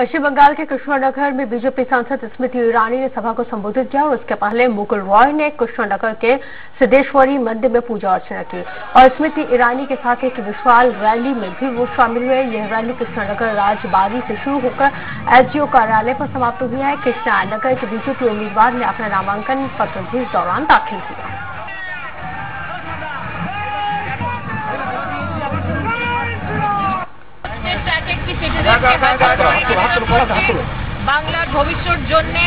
पश्चिम बंगाल के कृष्णनगर में बीजेपी सांसद स्मृति ईरानी ने सभा को संबोधित किया और उसके पहले मुकुल रॉय ने कृष्णनगर के सिद्धेश्वरी मंदिर में पूजा अर्चना की और स्मृति ईरानी के साथ एक विशाल रैली में भी वो शामिल हुए। यह रैली कृष्णनगर राजबाड़ी से शुरू होकर एसडीओ कार्यालय पर समाप्त हुई है। कृष्णनगर के बीजेपी उम्मीदवार ने अपना नामांकन पत्र भी इस दौरान दाखिल किया। বাংলার ভবিষ্যৎ জন্যে,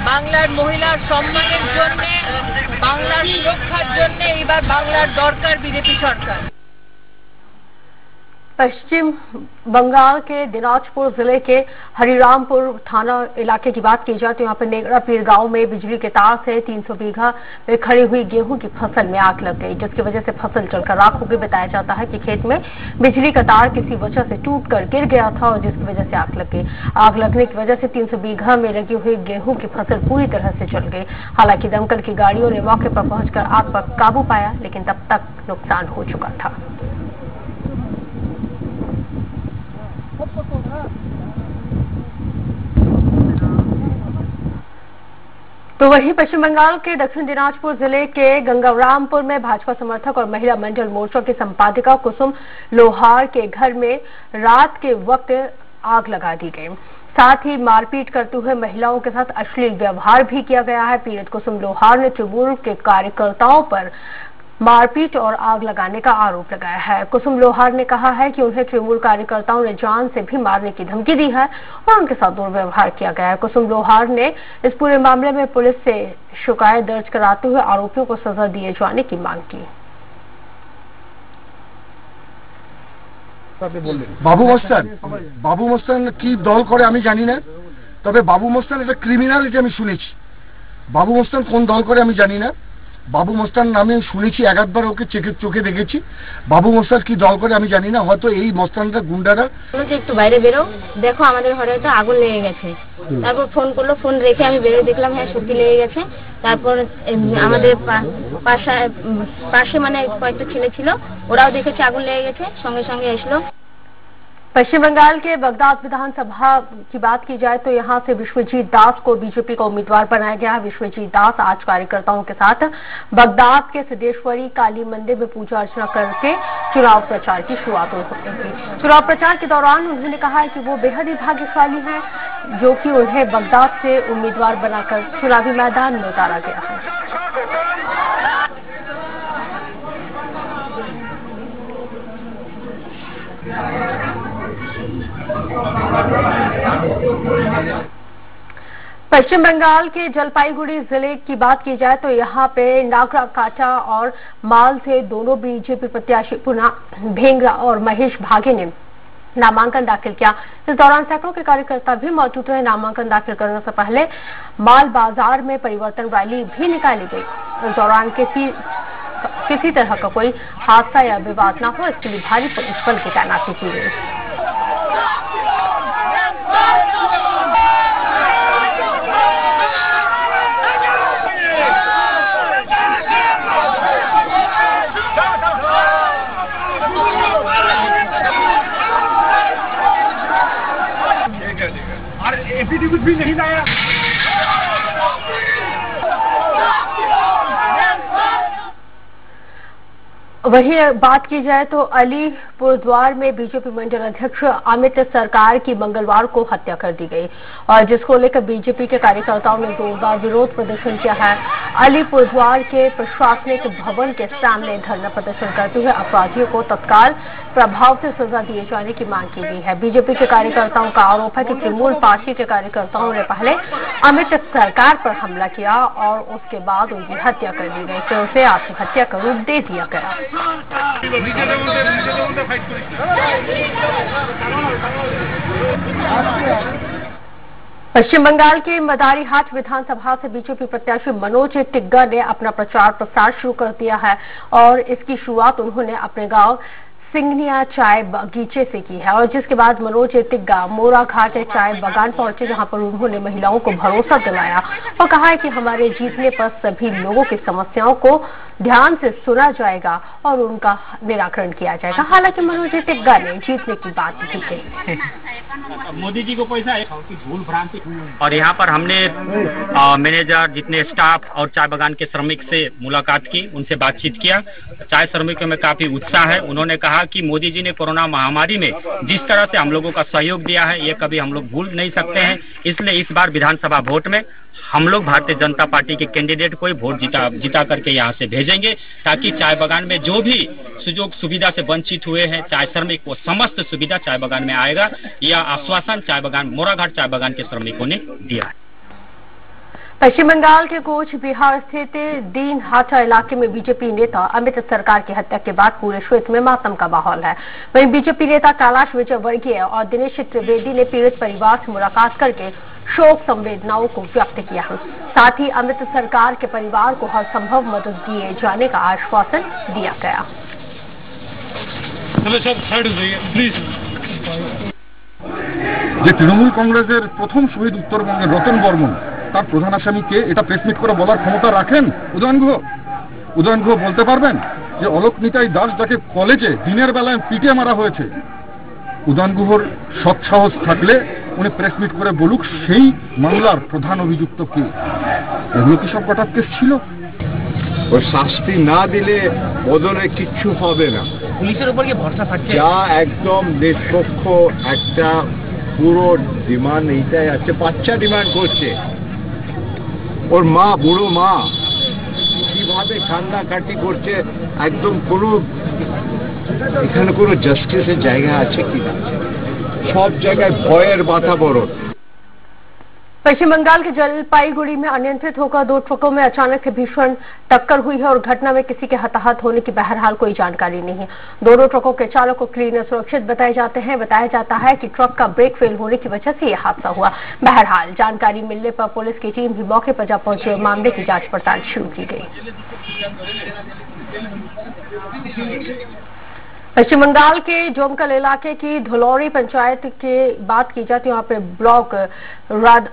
বাংলার মহিলার সম্মানের জন্যে, বাংলার সুরক্ষার জন্যে এবার বাংলার দরকার বিজেপি সরকার। पश्चिम बंगाल के दिनाजपुर जिले के हरिरामपुर थाना इलाके की बात की जाए तो यहाँ पर नेगरापीर गांव में बिजली के तार से 300 बीघा में खड़ी हुई गेहूं की फसल में आग लग गई, जिसकी वजह से फसल जलकर राख हो गई। बताया जाता है कि खेत में बिजली का तार किसी वजह से टूटकर गिर गया था और जिसकी वजह से आग लग गई। आग लगने की वजह से 300 बीघा में लगी हुई गेहूं की फसल पूरी तरह से जल गई। हालांकि दमकल की गाड़ियों ने मौके पर पहुंचकर आग पर काबू पाया, लेकिन तब तक नुकसान हो चुका था। तो वहीं पश्चिम बंगाल के दक्षिण दिनाजपुर जिले के गंगारामपुर में भाजपा समर्थक और महिला मंडल मोर्चा की संपादिका कुसुम लोहार के घर में रात के वक्त आग लगा दी गई। साथ ही मारपीट करते हुए महिलाओं के साथ अश्लील व्यवहार भी किया गया है। पीड़ित कुसुम लोहार ने तृणमूल के कार्यकर्ताओं पर मारपीट और आग लगाने का आरोप लगाया है। कुसुम लोहार ने कहा है कि उन्हें तृणमूल कार्यकर्ताओं ने जान से भी मारने की धमकी दी है और उनके साथ दुर्व्यवहार किया गया है। कुसुम लोहार ने इस पूरे मामले में पुलिस से शिकायत दर्ज कराते हुए आरोपियों को सजा दिए जाने की मांग की। बाबू मस्तान की दल करे आमी जानी ना, तबे बाबू मस्तान एक क्रिमिनल এটা আমি শুনেছি। बाबू मस्तान কোন দল করে আমি জানি না। বাবু মস্তান নামে শুনেছি, একবার ওকে চোখে দেখেছি। বাবু মস্তান কি দল করে আমি জানি না, হয়তো এই মস্তানটা গুন্ডারা। একটু বাইরে বেরো, দেখো আমাদের ঘরে তো আগুন লেগে গেছে। তারপর ফোন করলো, ফোন রেখে আমি বেরিয়ে দেখলাম হ্যাঁ সত্যি লেগে গেছে। তারপর আমাদের পাশে মানে কয়েকটা ছেলে ছিল, ওরাও দেখেছে আগুন লেগে গেছে, সঙ্গে সঙ্গে আসলো। पश्चिम बंगाल के बगदाद विधानसभा की बात की जाए तो यहां से विश्वजीत दास को बीजेपी का उम्मीदवार बनाया गया। विश्वजीत दास आज कार्यकर्ताओं के साथ बगदाद के सिद्धेश्वरी काली मंदिर में पूजा अर्चना करके चुनाव प्रचार की शुरुआत हुई। चुनाव प्रचार के दौरान उन्होंने कहा है कि वो बेहद ही भाग्यशाली हैं जो कि उन्हें बगदाद से उम्मीदवार बनाकर चुनावी मैदान में उतारा गया है। पश्चिम बंगाल के जलपाईगुड़ी जिले की बात की जाए तो यहाँ पे नागरा काटा और माल से दोनों बीजेपी प्रत्याशी पुना भेंगरा और महेश भागे ने नामांकन दाखिल किया। इस दौरान सैकड़ों के कार्यकर्ता भी मौजूद रहे। नामांकन दाखिल करने से पहले माल बाजार में परिवर्तन रैली भी निकाली गई। इस दौरान किसी तरह का कोई हादसा या विवाद न हो, इसके लिए भारी पुलिस बल की तैनाती की गई। और एफिडेविट भी नहीं लाया। वहीं बात की जाए तो अलीपुरद्वार में बीजेपी मंडल अध्यक्ष अमित सरकार की मंगलवार को हत्या कर दी गई और जिसको लेकर बीजेपी के कार्यकर्ताओं ने जोरदार विरोध प्रदर्शन किया है। अलीपुरद्वार के प्रशासनिक भवन के सामने धरना प्रदर्शन करते हुए अपराधियों को तत्काल प्रभाव से सजा दिए जाने की मांग की गई है। बीजेपी के कार्यकर्ताओं का आरोप है कि तृणमूल पार्टी के कार्यकर्ताओं ने पहले अमित सरकार पर हमला किया और उसके बाद उनकी हत्या कर दी गई, फिर उसे आत्महत्या का रूप दे दिया गया। पश्चिम बंगाल के मदारीहाट विधानसभा से बीजेपी प्रत्याशी मनोज टिग्गा ने अपना प्रचार प्रसार शुरू कर दिया है और इसकी शुरुआत उन्होंने अपने गांव सिंगनिया चाय बगीचे से की है और जिसके बाद मनोज टिग्गा मोरा घाट चाय बागान पहुंचे, जहां पर उन्होंने महिलाओं को भरोसा दिलाया और कहा है कि हमारे जीतने पर सभी लोगों की समस्याओं को ध्यान से सुना जाएगा और उनका निराकरण किया जाएगा। हालांकि मनोज तिग्गा ने जीतने की बात की थी। मोदी जी को पैसा है भूल भ्रांति। और यहाँ पर हमने मैनेजर, जितने स्टाफ और चाय बागान के श्रमिक से मुलाकात की, उनसे बातचीत किया। चाय श्रमिकों में काफी उत्साह है। उन्होंने कहा कि मोदी जी ने कोरोना महामारी में जिस तरह से हम लोगों का सहयोग दिया है, ये कभी हम लोग भूल नहीं सकते हैं। इसलिए इस बार विधानसभा वोट में हम लोग भारतीय जनता पार्टी के कैंडिडेट को ही वोट जिता करके यहाँ से भेजेंगे, ताकि चाय बागान में जो भी सुजोग सुविधा से वंचित हुए हैं चाय श्रमिक, वो समस्त सुविधा चाय बागान में आएगा। यह आश्वासन चाय बागान, मोराघाट चाय बागान के श्रमिकों ने दिया है। पश्चिम बंगाल के कोच बिहार स्थित दीन हाटा इलाके में बीजेपी नेता अमित सरकार की हत्या के बाद पूरे क्षेत्र में मातम का माहौल है। वहीं बीजेपी नेता कैलाश विजयवर्गीय और दिनेश त्रिवेदी ने पीड़ित परिवार से मुलाकात करके शोक संवेदनाओं को व्यक्त किया। साथ ही अमित सरकार के परिवार को हर संभव मदद दिए जाने का आश्वासन दिया गया। तृणमूल कांग्रेस प्रथम शहीद उत्तरबंगे रतन बर्मन তার প্রধান আসামিকে এটা প্রেসমিট করে বলার ক্ষমতা রাখেন উদয়ন গুহ বলতে পারবেন যে অলোক নিতাই দাস যাকে কলেজে দিনের বেলায় পিটিয়ে মারা হয়েছে, উদয়ন গুহর সৎসাহস থাকলে উনি প্রেসমিট করে বলুক সেই মামলার প্রধান অভিযুক্ত কে। এগুলো কি সব কটা কেস ছিল? ওর শাস্তি না দিলে বদলে কিচ্ছু হবে না। পুলিশের উপর কি ভরসা থাকছে? যা একদম নিষ্পক্ষ একটা পুরো ডিমান্ড এইটাই আছে, বাচ্চা ডিমান্ড করছে। ওর মা, বুড়ো মা কিভাবে কান্নাকাটি করছে, একদম কোনো এখানে কোনো জাস্টিসের জায়গা আছে কি না, সব জায়গায় ভয়ের বাতাবরণ। पश्चिम बंगाल के जलपाईगुड़ी में अनियंत्रित होकर 2 ट्रकों में अचानक से भीषण टक्कर हुई है और घटना में किसी के हताहत होने की बहरहाल कोई जानकारी नहीं है। दोनों ट्रकों के चालक को क्लीन और सुरक्षित बताए जाते हैं। बताया जाता है कि ट्रक का ब्रेक फेल होने की वजह से यह हादसा हुआ। बहरहाल जानकारी मिलने पर पुलिस की टीम भी मौके पर जा पहुंची। मामले की जांच पड़ताल शुरू की गई। पश्चिम बंगाल के जोमकल इलाके की धुलौरी पंचायत की बात की जाती है। यहाँ पे ब्लॉक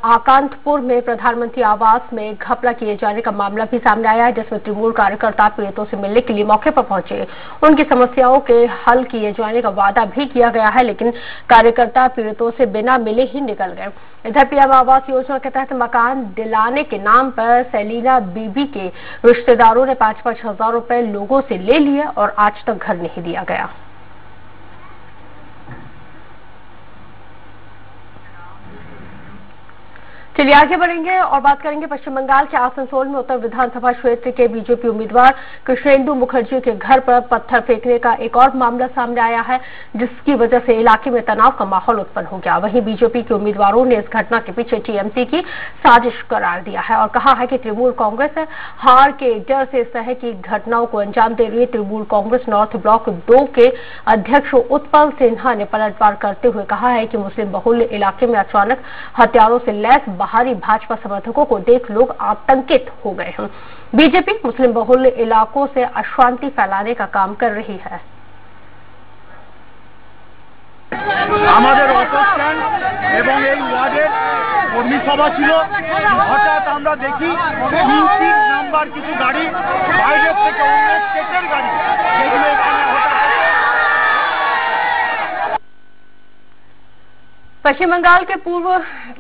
आकांतपुर में प्रधानमंत्री आवास में घपला किए जाने का मामला भी सामने आया है, जिसमें तृणमूल कार्यकर्ता पीड़ितों से मिलने के लिए मौके पर पहुंचे। उनकी समस्याओं के हल किए जाने का वादा भी किया गया है, लेकिन कार्यकर्ता पीड़ितों से बिना मिले ही निकल गए। इधर पीएम आवास योजना के तहत मकान दिलाने के नाम पर सेलिना बीबी के रिश्तेदारों ने 5-5 हजार रुपए लोगों से ले लिए और आज तक घर नहीं दिया गया। चलिए आगे बढ़ेंगे और बात करेंगे पश्चिम बंगाल के आसनसोल में उत्तर विधानसभा क्षेत्र के बीजेपी उम्मीदवार कृष्णेंदु मुखर्जी के घर पर पत्थर फेंकने का एक और मामला सामने आया है, जिसकी वजह से इलाके में तनाव का माहौल उत्पन्न हो गया। वहीं बीजेपी के उम्मीदवारों ने इस घटना के पीछे टीएमसी की साजिश करार दिया है और कहा है कि तृणमूल कांग्रेस हार के डर से इस तरह की घटनाओं को अंजाम दे रही है। तृणमूल कांग्रेस नॉर्थ ब्लॉक 2 के अध्यक्ष उत्पल सिन्हा ने पलटवार करते हुए कहा है कि मुस्लिम बहुल इलाके में अचानक हथियारों से लैस बाहरी भाजपा समर्थकों को देख लोग आतंकित हो गए हैं। बीजेपी मुस्लिम बहुल इलाकों से अशांति फैलाने का काम कर रही है। আমাদের অটো স্ট্যান্ড এবং এই ওয়ার্ডের কর্মী সভা ছিল। হঠাৎ আমরা দেখি 3 নাম্বার কিছু গাড়ি বাইরে থেকে অন্য স্টেটের গাড়ি যেগুলো এখানে হঠাৎ। पश्चिम बंगाल के पूर्व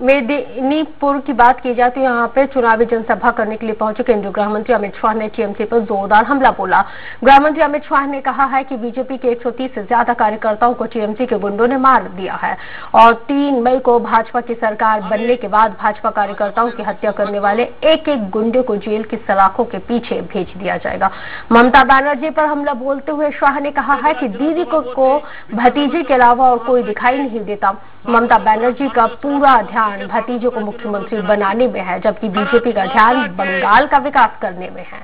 मेदिनीपुर की बात की जाती है। यहाँ पे चुनावी जनसभा करने के लिए पहुंचे केंद्रीय गृह मंत्री अमित शाह ने टीएमसी पर जोरदार हमला बोला। गृह मंत्री अमित शाह ने कहा है कि बीजेपी के 130 से ज्यादा कार्यकर्ताओं को टीएमसी के गुंडों ने मार दिया है और 3 मई को भाजपा की सरकार बनने के बाद भाजपा कार्यकर्ताओं की हत्या करने वाले एक-एक गुंडे को जेल की सलाखों के पीछे भेज दिया जाएगा। ममता बनर्जी पर हमला बोलते हुए शाह ने कहा है कि दीदी को भतीजे के अलावा और कोई दिखाई नहीं देता। ममता बनर्जी का पूरा ध्यान भतीजे को मुख्यमंत्री बनाने में है, जबकि बीजेपी का ध्यान बंगाल का विकास करने में है।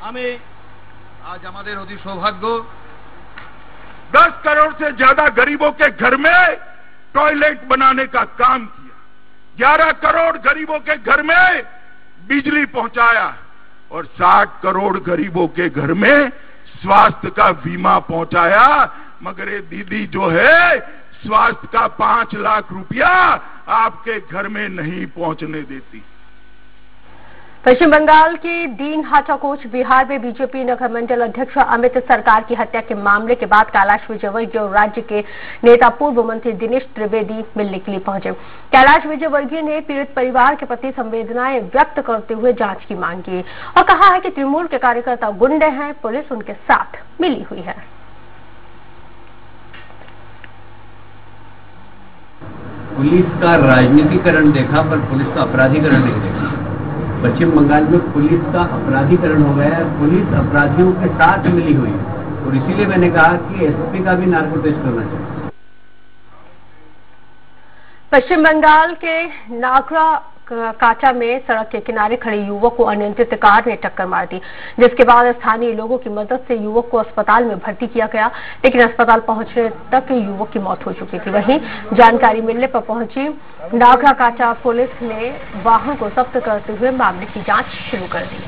आज हमारे अति सौभाग्य 10 करोड़ से ज्यादा गरीबों के घर में टॉयलेट बनाने का काम किया, 11 करोड़ गरीबों के घर में बिजली पहुंचाया और 60 करोड़ गरीबों के घर में स्वास्थ्य का बीमा पहुंचाया। मगर ये दीदी जो है स्वास्थ्य का 5 लाख रुपया आपके घर में नहीं पहुंचने देती। पश्चिम बंगाल के दीन हाथाकोच बिहार में बीजेपी नगर मंडल अध्यक्ष अमित सरकार की हत्या के मामले के बाद कैलाश विजयवर्गीय और राज्य के नेता पूर्व मंत्री दिनेश त्रिवेदी मिलने के लिए पहुंचे। कैलाश विजयवर्गीय ने पीड़ित परिवार के प्रति संवेदनाएं व्यक्त करते हुए जांच की मांग की और कहा है कि तृणमूल के कार्यकर्ता गुंडे हैं, पुलिस उनके साथ मिली हुई है। पुलिस का राजनीतिकरण देखा पर पुलिस का अपराधीकरण नहीं देखा। पश्चिम बंगाल में पुलिस का अपराधीकरण हो गया है, पुलिस अपराधियों के साथ मिली हुई है और इसीलिए मैंने कहा कि एसपी का भी नार्को टेस्ट होना चाहिए। पश्चिम बंगाल के नागरा काचा में सड़क के किनारे खड़े युवक को अनियंत्रित कार ने टक्कर मार दी, जिसके बाद स्थानीय लोगों की मदद से युवक को अस्पताल में भर्ती किया गया, लेकिन अस्पताल पहुंचने तक युवक की मौत हो चुकी थी। वहीं जानकारी मिलने पर पहुंची नागरा काचा पुलिस ने वाहन को जब्त करते हुए मामले की जांच शुरू कर दी।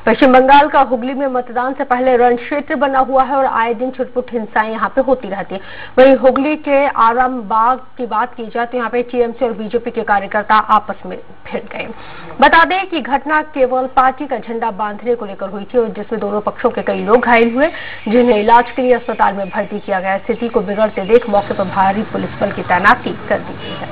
पश्चिम बंगाल का हुगली में मतदान से पहले रण क्षेत्र बना हुआ है और आए दिन छुटपुट हिंसाएं यहां पे होती रहती है। वहीं हुगली के आरामबाग की बात की जाए तो यहां पे टीएमसी और बीजेपी के कार्यकर्ता आपस में भिड़ गए। बता दें कि घटना केवल पार्टी का झंडा बांधने को लेकर हुई थी और जिसमें दोनों पक्षों के कई लोग घायल हुए, जिन्हें इलाज के लिए अस्पताल में भर्ती किया गया। स्थिति को बिगड़ते देख मौके पर भारी पुलिस बल की तैनाती कर दी गई है।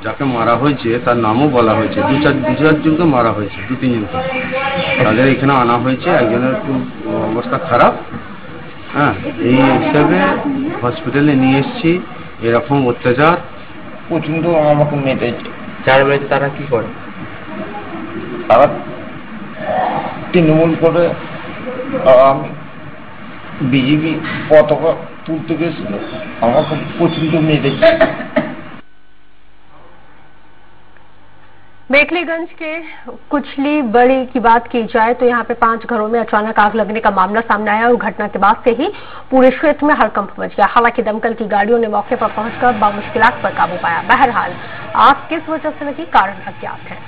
যাকে মারা হয়েছে তার নামও বলা হয়েছে, দু চারজনকে মারা হয়েছে, 2-3 জনকে তাদের এখানে আনা হয়েছে। একজনের একটু অবস্থা খারাপ, হ্যাঁ, এই হিসাবে হসপিটালে নিয়ে এসেছি। এরকম অত্যাচার প্রচন্ড আমাকে মেরেছে। যারা মেরেছে তারা কি করে? তারা তৃণমূল করে, আমি বিজেপি পতাকা তুলতে গেছিল, আমাকে প্রচন্ড মেরেছে। मेखलीगंज के कुचली बड़ी की बात की जाए तो यहां पे 5 घरों में अचानक आग लगने का मामला सामने आया और घटना के बाद से ही पूरे क्षेत्र में हड़कंप मच गया। हालांकि दमकल की गाड़ियों ने मौके पर पहुंचकर बामुश्किलात पर काबू पाया। बहरहाल आग किस वजह से लगी, कारण अज्ञात है।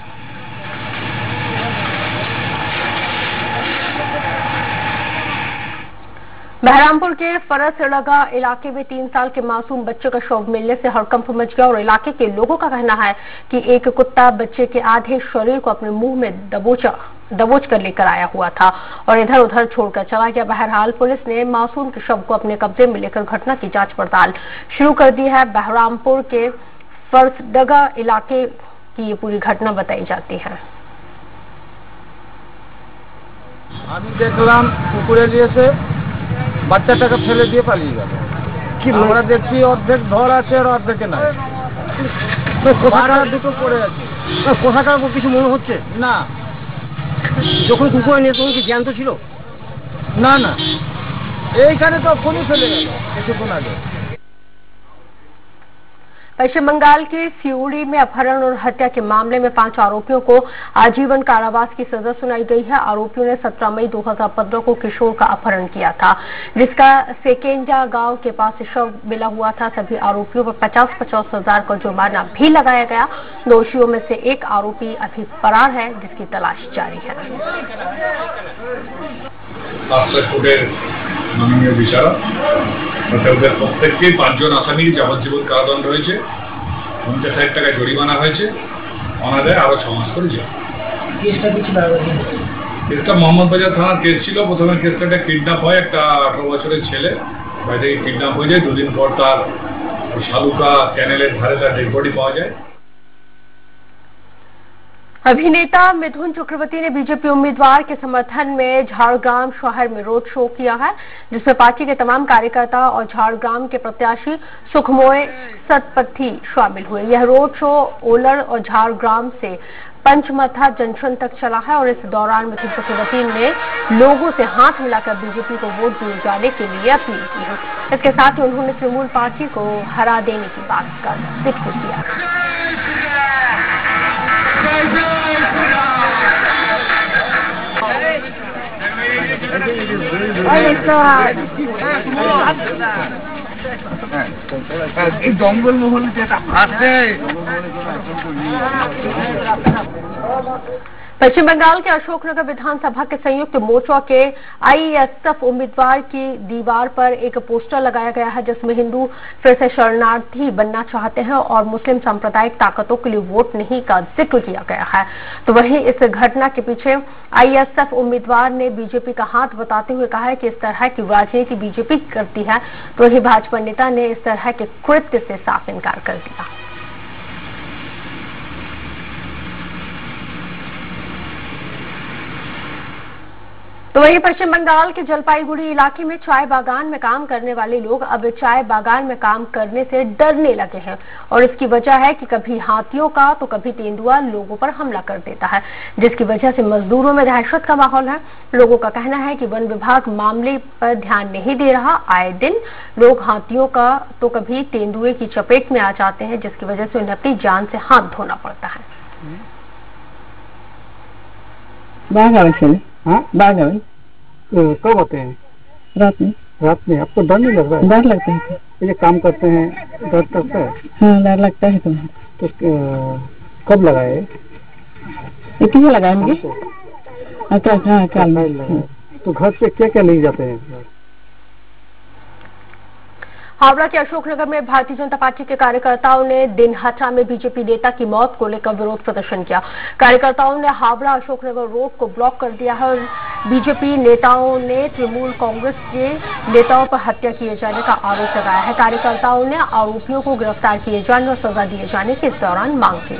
बहरामपुर के फरसलगा इलाके में 3 साल के मासूम बच्चे का शव मिलने से हड़कंप मच गया और इलाके के लोगों का कहना है कि एक कुत्ता बच्चे के आधे शरीर को अपने मुंह में दबोच कर लेकर आया हुआ था और इधर उधर छोड़कर चला गया। बहरहाल पुलिस ने मासूम के शव को अपने कब्जे में लेकर घटना की जांच पड़ताल शुरू कर दी है। बहरामपुर के फरसलगा इलाके की ये पूरी घटना बताई जाती है। বাচ্চাটাকে ফেলে দিয়ে পালিয়ে গেল। কি আমরা দেখছি অর্ধেক ধর আছে আর অর্ধেকে নাই। তো কোথাকার দুটো পড়ে আছে, কোথাকার কিছু মনে হচ্ছে না। যখন কুকুর নিয়ে তখন কি জ্ঞান ছিল? না না, এইখানে তো ফোনই ফেলে গেল কিছুক্ষণ আগে। पश्चिम बंगाल के सिउड़ी में अपहरण और हत्या के मामले में 5 आरोपियों को आजीवन कारावास की सजा सुनाई गई है। आरोपियों ने 17 मई 2015 को किशोर का अपहरण किया था, जिसका सेकेंडा गांव के पास शव मिला हुआ था। सभी आरोपियों पर 50-50 हजार का जुर्माना भी लगाया गया। दोषियों में से एक आरोपी अभी फरार है, जिसकी तलाश जारी है। মাননীয় বিচারক ওদের প্রত্যেককে 5 জন আসামির যাবজ্জীবন কারাদণ্ড হয়েছে, 50,000 টাকা জরিমানা হয়েছে, অনাদায় আরো 6 মাস করে জেল। কেসটা মোহাম্মদবাজার থানার কেস ছিল। প্রথমে কেসটা কিডন্যাপ হয়, একটা 18 বছরের ছেলে বাইরে থেকে কিডন্যাপ হয়ে যায়। 2 দিন পর তার শালুকা ক্যানেলের ধারে তার ডেড বডি পাওয়া যায়। अभिनेता मिथुन चक्रवर्ती ने बीजेपी उम्मीदवार के समर्थन में झारग्राम शहर में रोड शो किया है, जिसमें पार्टी के तमाम कार्यकर्ता और झारग्राम के प्रत्याशी सुखमोय सतपथी शामिल हुए। यह रोड शो ओलर और झारग्राम से पंचमथा जंक्शन तक चला है और इस दौरान मिथुन चक्रवर्ती ने लोगों से हाथ मिलाकर बीजेपी को वोट दिए जाने के लिए अपील की है। इसके साथ ही उन्होंने तृणमूल पार्टी को हरा देने की बात का जिक्र किया। জঙ্গল মহল যেটা আছে पश्चिम बंगाल के अशोकनगर विधानसभा के संयुक्त मोर्चा के आईएसएफ उम्मीदवार की दीवार पर एक पोस्टर लगाया गया है जिसमें हिंदू फिर से शरणार्थी बनना चाहते हैं और मुस्लिम सांप्रदायिक ताकतों के लिए वोट नहीं का जिक्र किया गया है। तो वहीं इस घटना के पीछे आईएसएफ उम्मीदवार ने बीजेपी का हाथ बताते हुए कहा है कि इस तरह की राजनीति बीजेपी करती है। तो वहीं भाजपा नेता ने इस तरह के कृत्य से साफ इनकार कर दिया। तो वहीं पश्चिम बंगाल के जलपाईगुड़ी इलाके में चाय बागान में काम करने वाले लोग अब चाय बागान में काम करने से डरने लगे हैं और इसकी वजह है कि कभी हाथियों का तो कभी तेंदुआ लोगों पर हमला कर देता है, जिसकी वजह से मजदूरों में दहशत का माहौल है। लोगों का कहना है कि वन विभाग मामले पर ध्यान नहीं दे रहा। आए दिन लोग हाथियों का तो कभी तेंदुए की चपेट में आ जाते हैं, जिसकी वजह से उन्हें अपनी जान से हाथ धोना पड़ता है। कब आते हैं? रात में। रात में? आपको डर नहीं लग रहा है? डर लगता है। ये काम करते हैं डर लगता है? हाँ, डर लगता है। तुम्हें तो कब लगाए? ये किसे लगाए मुझे? अच्छा, हाँ, कल लगाए। तो घर से क्या क्या ले जाते हैं? हावड़ा के अशोकनगर में भारतीय जनता पार्टी के कार्यकर्ताओं ने दिनहाटा में बीजेपी नेता की मौत को लेकर विरोध प्रदर्शन किया। कार्यकर्ताओं ने हावड़ा अशोकनगर रोड को ब्लॉक कर दिया है और बीजेपी नेताओं ने तृणमूल कांग्रेस के नेताओं पर हत्या किए जाने का आरोप लगाया है। कार्यकर्ताओं ने आरोपियों को गिरफ्तार किए जाने और सजा दिए जाने की इस दौरान मांग की।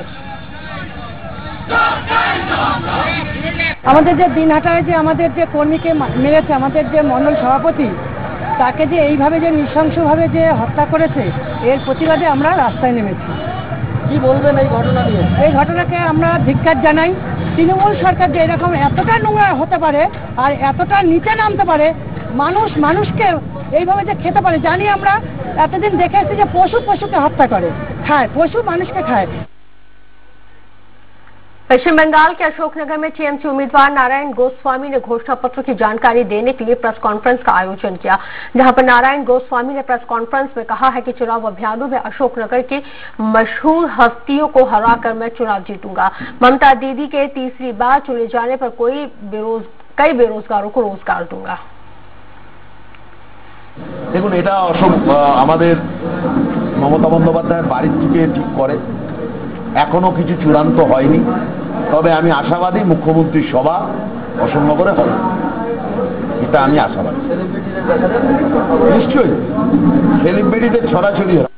আমাদের যে দিনহাটায় যে আমাদের যে কর্মীকে মেরেছে, আমাদের যে মণ্ডল সভাপতি, তাকে যে এইভাবে যে নৃশংসভাবে যে হত্যা করেছে, এর প্রতিবাদে আমরা রাস্তায় নেমেছি। কি বলবেন এই ঘটনা নিয়ে? এই ঘটনাকে আমরা ধিক্কার জানাই। তৃণমূল সরকার যে এরকম এতটা নোংরা হতে পারে আর এতটা নিচে নামতে পারে, মানুষকে এইভাবে যে খেতে পারে, জানি আমরা এতদিন দেখে এসেছি যে পশুকে হত্যা করে, খায়, পশু মানুষকে খায়। पश्चिम बंगाल के अशोकनगर में टीएमसी उम्मीदवार नारायण गोस्वामी ने घोषणा पत्र की जानकारी देने के लिए प्रेस कॉन्फ्रेंस का आयोजन किया, जहां पर नारायण गोस्वामी ने प्रेस कॉन्फ्रेंस में कहा है कि चुनाव अभियानों में अशोकनगर की मशहूर हस्तियों को हराकर मैं चुनाव जीतूंगा। ममता दीदी के तीसरी बार चुने जाने पर कई बेरोजगारों को रोजगार दूंगा। দেখুন, এটা আমাদের মমতা বন্দ্যোপাধ্যায়ের বাড়ির থেকে ঠিক করে, এখনো কিছু চূড়ান্ত হয়নি। তবে আমি আশাবাদী মুখ্যমন্ত্রীর সভা অশোকনগরে হবে, এটা আমি আশাবাদী। নিশ্চয়ই সেলিব্রিটিদের ছড়াছড়ি হবে।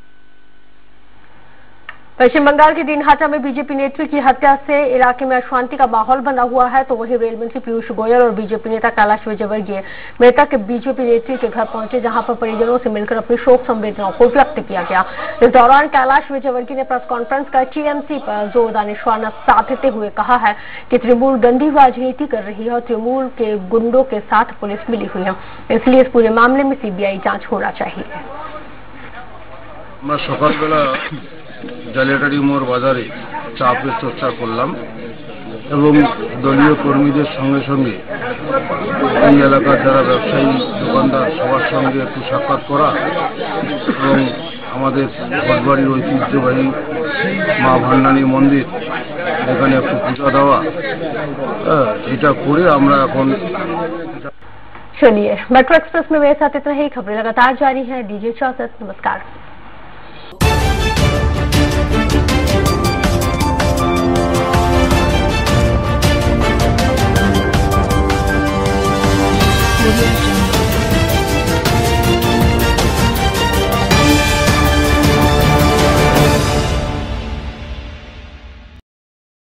पश्चिम बंगाल के दिनहाटा में बीजेपी नेत्री की हत्या से इलाके में अशांति का माहौल बना हुआ है। तो वहीं रेल मंत्री पीयूष गोयल और बीजेपी नेता कैलाश विजयवर्गीय मृतक बीजेपी नेत्री के घर पहुंचे, जहां पर परिजनों से मिलकर अपनी शोक संवेदनाओं को व्यक्त किया गया। इस दौरान कैलाश विजयवर्गीय ने प्रेस कॉन्फ्रेंस कर टीएमसी पर जोरदार निशाना साधते हुए कहा है कि तृणमूल गंदी राजनीति कर रही है और तृणमूल के गुंडों के साथ पुलिस मिली हुई है, इसलिए इस पूरे मामले में सीबीआई जांच होना चाहिए। জালিয়াটারি মোড় বাজারে চা পে চর্চা করলাম এবং দলীয় কর্মীদের সঙ্গে সঙ্গে এই এলাকার যারা ব্যবসায়ী দোকানদার সবার সঙ্গে একটু সাক্ষাৎ করা এবং আমাদের ঘটবাড়ির ঐতিহ্যবাহী মা ভান্ডানী মন্দির এখানে একটু পূজা দেওয়া, এটা করে আমরা এখন। चलिए, मेट्रो एक्सप्रेस में मेरे साथ इतना ही। खबरें लगातार जारी हैं। दीजिए इजाजत, नमस्कार।